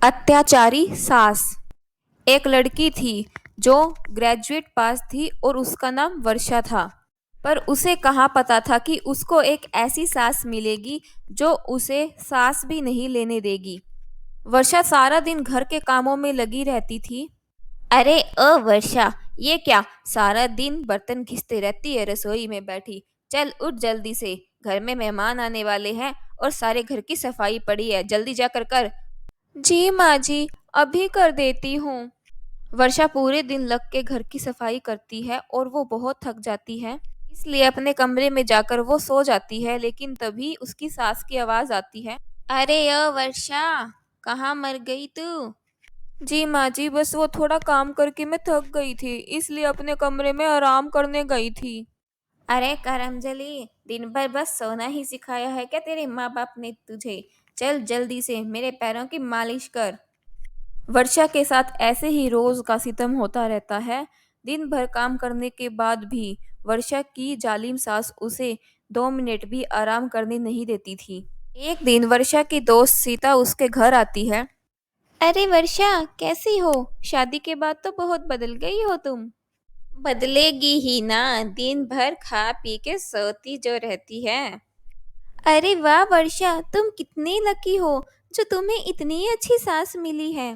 अत्याचारी सास। एक लड़की थी जो ग्रेजुएट पास थी और उसका नाम वर्षा था। पर उसे कहाँ पता था कि उसको एक ऐसी सास मिलेगी जो उसे सांस भी नहीं लेने देगी। वर्षा सारा दिन घर के कामों में लगी रहती थी। अरे ओ वर्षा, ये क्या सारा दिन बर्तन घिसते रहती है रसोई में बैठी। चल उठ जल्दी से, घर में मेहमान आने वाले हैं और सारे घर की सफाई पड़ी है, जल्दी जाकर कर। जी माँ जी, अभी कर देती हूँ। वर्षा पूरे दिन लग के घर की सफाई करती है और वो बहुत थक जाती है, इसलिए अपने कमरे में जाकर वो सो जाती है। लेकिन तभी उसकी सास की आवाज आती है। अरे ओ वर्षा, कहाँ मर गई तू? जी माँ जी, बस वो थोड़ा काम करके मैं थक गई थी, इसलिए अपने कमरे में आराम करने गई थी। अरे करमजली, दिन भर बस सोना ही सिखाया है क्या तेरे माँ बाप ने तुझे? चल जल्दी से मेरे पैरों की मालिश कर। वर्षा के साथ ऐसे ही रोज का सितम होता रहता है। दिन भर काम करने के बाद भी वर्षा की जालिम सास उसे 2 मिनट भी आराम करने नहीं देती थी। एक दिन वर्षा की दोस्त सीता उसके घर आती है। अरे वर्षा, कैसी हो? शादी के बाद तो बहुत बदल गई हो तुम। बदलेगी ही ना, दिन भर खा पी के सोती जो रहती है। अरे वाह वर्षा, तुम कितनी लकी हो जो तुम्हें इतनी अच्छी सास मिली है।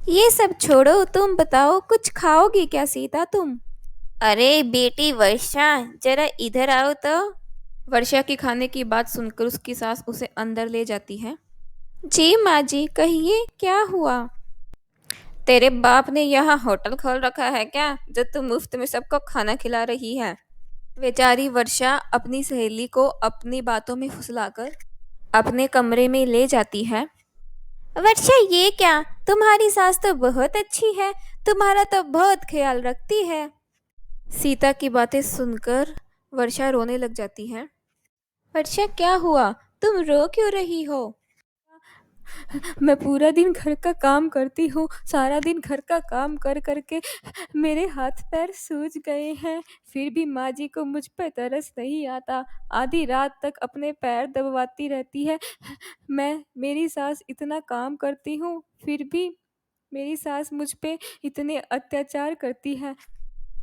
ये सब छोड़ो, तुम बताओ कुछ खाओगी क्या सीता तुम? अरे बेटी वर्षा, जरा इधर आओ तो। वर्षा की खाने की बात सुनकर उसकी सास उसे अंदर ले जाती है। जी माँ जी, कहिए क्या हुआ? तेरे बाप ने यहाँ होटल खोल रखा है क्या, जो तू मुफ्त में सबको खाना खिला रही है? बेचारी वर्षा अपनी सहेली को अपनी बातों में फुसलाकर अपने कमरे में ले जाती है। वर्षा, ये क्या, तुम्हारी सास तो बहुत अच्छी है, तुम्हारा तो बहुत ख्याल रखती है। सीता की बातें सुनकर वर्षा रोने लग जाती है। वर्षा, क्या हुआ, तुम रो क्यों रही हो? मैं पूरा दिन घर का काम करती हूँ, सारा दिन घर का काम कर करके मेरे हाथ पैर सूज गए हैं। फिर भी माँ जी को मुझ पर तरस नहीं आता, आधी रात तक अपने पैर दबवाती रहती है। मेरी सास इतना काम करती हूँ, फिर भी मेरी सास मुझ पे इतने अत्याचार करती है।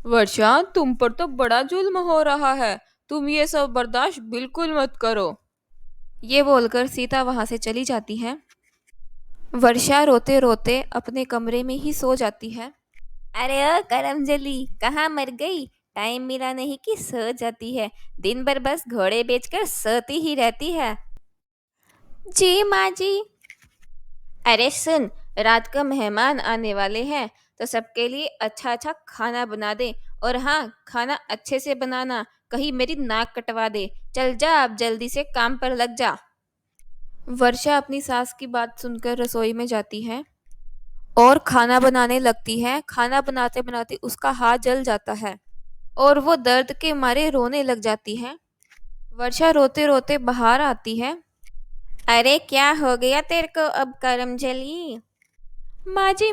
वर्षा, तुम पर तो बड़ा जुल्म हो रहा है, तुम ये सब बर्दाश्त बिल्कुल मत करो। ये बोलकर सीता वहां से चली जाती है। वर्षा रोते रोते अपने कमरे में ही सो जाती है। अरे ओ करमजली, कहाँ मर गई? टाइम मिला नहीं कि सो जाती है, दिन भर बस घोड़े बेचकर सोती ही रहती है। जी माँ जी। अरे सुन, रात को मेहमान आने वाले हैं तो सबके लिए अच्छा अच्छा खाना बना दे। और हाँ, खाना अच्छे से बनाना, कहीं मेरी नाक कटवा दे। चल जा, अब जल्दी से काम पर लग जा। वर्षा अपनी सास की बात सुनकर रसोई में जाती है और खाना बनाने लगती है। खाना बनाते बनाते उसका हाथ जल जाता है और वो दर्द के मारे रोने लग जाती है। वर्षा रोते रोते बाहर आती है। अरे क्या हो गया तेरे को अब करमजली? माँ जी,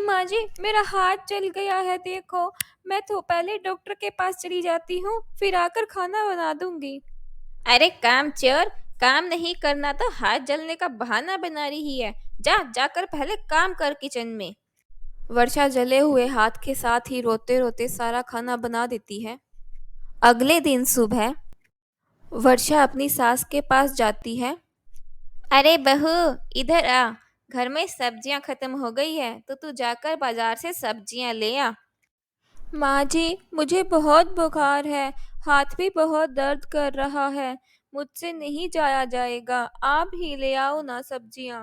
मेरा हाथ जल गया है, देखो। मैं तो पहले डॉक्टर के पास चली जाती हूँ, फिर आकर खाना बना दूंगी। अरे काम चोर, काम नहीं करना तो हाथ जलने का बहाना बना रही है। जा जाकर पहले काम कर किचन में। वर्षा जले हुए हाथ के साथ ही रोते रोते सारा खाना बना देती है। अगले दिन सुबह वर्षा अपनी सास के पास जाती है। अरे बहू, इधर आ, घर में सब्जियां खत्म हो गई है तो तू जाकर बाजार से सब्जियां ले आ। माँ जी, मुझे बहुत बुखार है, हाथ भी बहुत दर्द कर रहा है, मुझसे नहीं जाया जाएगा, आप ही ले आओ ना सब्जियां।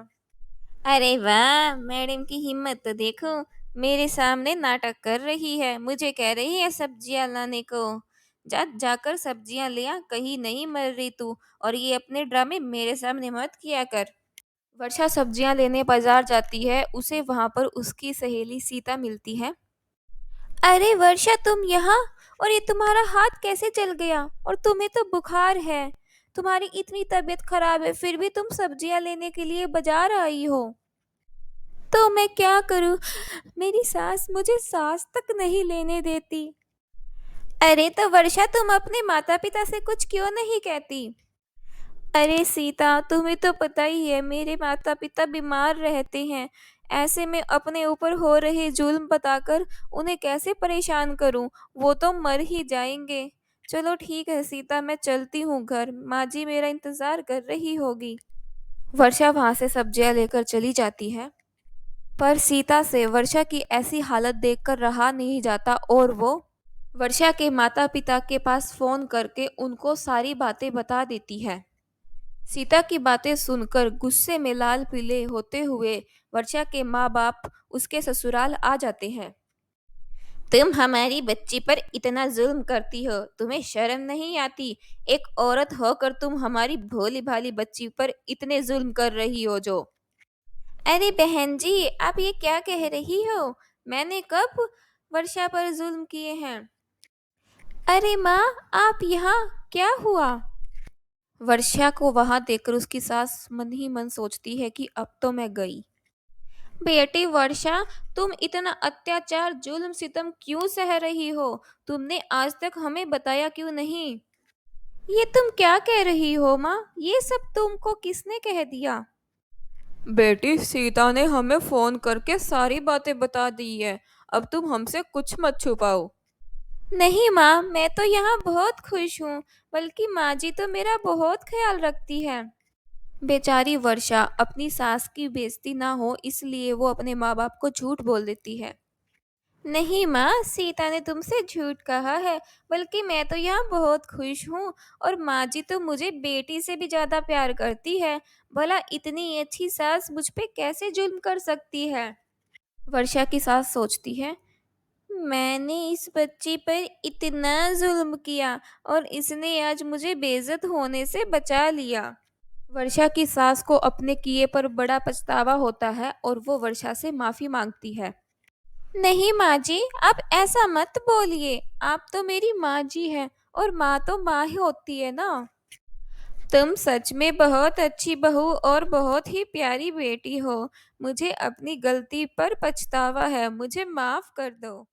अरे वाह, मैडम की हिम्मत तो देखो, मेरे सामने नाटक कर रही है, मुझे कह रही है सब्जियां लाने को। जा जाकर सब्जियां ले आ, कहीं नहीं मर रही तू, और ये अपने ड्रामे मेरे सामने मत किया कर। वर्षा सब्जियां लेने बाजार जाती है, उसे वहां पर उसकी सहेली सीता मिलती है। अरे वर्षा, तुम यहाँ? और ये तुम्हारा हाथ कैसे जल गया? और तुम्हें तो बुखार है, तुम्हारी इतनी तबीयत खराब है, फिर भी तुम सब्जियां लेने के लिए बाजार आई हो। तो मैं क्या करूं, मेरी सास मुझे सांस तक नहीं लेने देती। अरे तो वर्षा, तुम अपने माता पिता से कुछ क्यों नहीं कहती? अरे सीता, तुम्हें तो पता ही है मेरे माता पिता बीमार रहते हैं। ऐसे में अपने ऊपर हो रहे जुल्म बताकर उन्हें कैसे परेशान करूं? वो तो मर ही जाएंगे। चलो ठीक है सीता, मैं चलती हूँ घर, माँ जी मेरा इंतजार कर रही होगी। वर्षा वहां से सब्जियां लेकर चली जाती है। पर सीता से वर्षा की ऐसी हालत देखकर रहा नहीं जाता और वो वर्षा के माता पिता के पास फोन करके उनको सारी बातें बता देती है। सीता की बातें सुनकर गुस्से में लाल पीले होते हुए वर्षा के माँ बाप उसके ससुराल आ जाते हैं। तुम हमारी बच्ची पर इतना जुल्म करती हो, तुम्हें शर्म नहीं आती? एक औरत होकर तुम हमारी भोली भाली बच्ची पर इतने जुल्म कर रही हो जो। अरे बहन जी, आप ये क्या कह रही हो? मैंने कब वर्षा पर जुल्म किए हैं? अरे माँ, आप यहाँ, क्या हुआ? वर्षा को वहां देखकर उसकी सास मन ही मन सोचती है कि अब तो मैं गई। बेटी वर्षा, तुम इतना अत्याचार जुल्म सितम क्यों सह रही हो? तुमने आज तक हमें बताया क्यों नहीं? ये तुम क्या कह रही हो माँ? ये सब तुमको किसने कह दिया? बेटी सीता ने हमें फोन करके सारी बातें बता दी है। अब तुम हमसे कुछ मत छुपाओ। नहीं माँ, मैं तो यहाँ बहुत खुश हूँ। बल्कि माँ जी तो मेरा बहुत ख्याल रखती है। बेचारी वर्षा अपनी सास की बेइज्जती ना हो इसलिए वो अपने माँ बाप को झूठ बोल देती है। नहीं माँ, सीता ने तुमसे झूठ कहा है। बल्कि मैं तो यहाँ बहुत खुश हूँ। और माँ जी तो मुझे बेटी से भी ज्यादा प्यार करती है। भला इतनी अच्छी सास मुझ पे कैसे जुल्म कर सकती है? वर्षा की सास सोचती है, मैंने इस बच्ची पर इतना जुल्म किया और इसने आज मुझे बेइज्जत होने से बचा लिया। वर्षा की सास को अपने किए पर बड़ा पछतावा होता है और वो वर्षा से माफी मांगती है। नहीं माँ जी, आप ऐसा मत बोलिए। आप तो मेरी माँ जी हैं और माँ तो माँ ही होती है ना। तुम सच में बहुत अच्छी बहू और बहुत ही प्यारी बेटी हो। मुझे अपनी गलती पर पछतावा है, मुझे माफ कर दो।